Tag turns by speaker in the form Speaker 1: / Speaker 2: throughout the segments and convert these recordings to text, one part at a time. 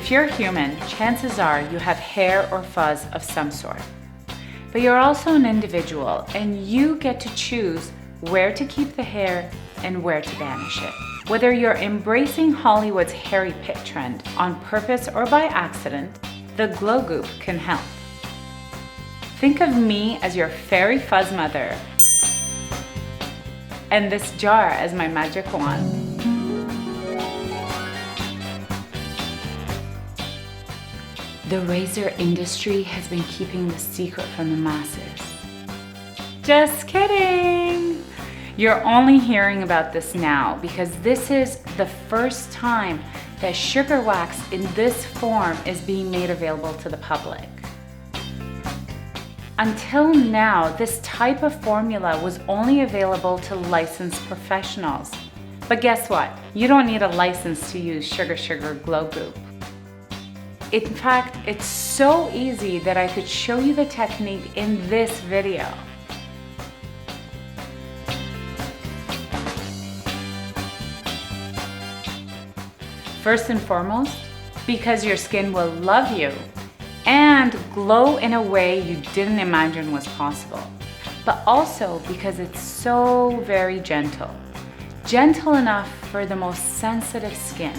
Speaker 1: If you're human, chances are you have hair or fuzz of some sort. But you're also an individual, and you get to choose where to keep the hair and where to banish it. Whether you're embracing Hollywood's hairy pit trend on purpose or by accident, the Glow Goop can help. Think of me as your fairy fuzz mother, and this jar as my magic wand. The razor industry has been keeping the secret from the masses. Just kidding! You're only hearing about this now because this is the first time that sugar wax in this form is being made available to the public. Until now, this type of formula was only available to licensed professionals. But guess what? You don't need a license to use Sugar Glow Goop. In fact, it's so easy that I could show you the technique in this video. First and foremost, because your skin will love you and glow in a way you didn't imagine was possible, but also because it's so very gentle. Gentle enough for the most sensitive skin.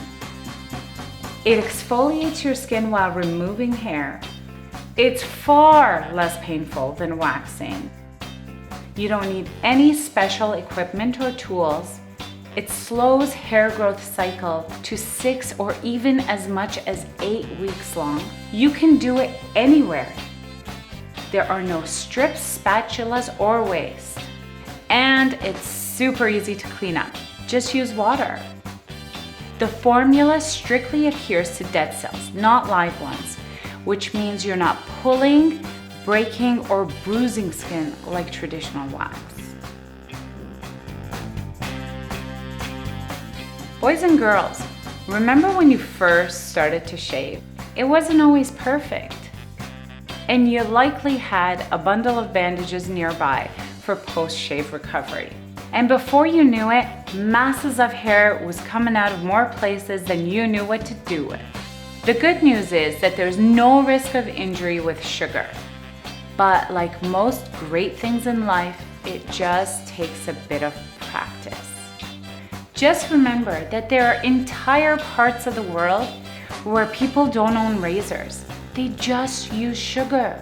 Speaker 1: It exfoliates your skin while removing hair. It's far less painful than waxing. You don't need any special equipment or tools. It slows hair growth cycle to 6 or even as much as 8 weeks long. You can do it anywhere. There are no strips, spatulas, or waste. And it's super easy to clean up. Just use water. The formula strictly adheres to dead cells, not live ones, which means you're not pulling, breaking, or bruising skin like traditional wax. Boys and girls, remember when you first started to shave? It wasn't always perfect. And you likely had a bundle of bandages nearby for post-shave recovery. And before you knew it, masses of hair was coming out of more places than you knew what to do with. The good news is that there's no risk of injury with sugar. But like most great things in life, it just takes a bit of practice. Just remember that there are entire parts of the world where people don't own razors. They just use sugar.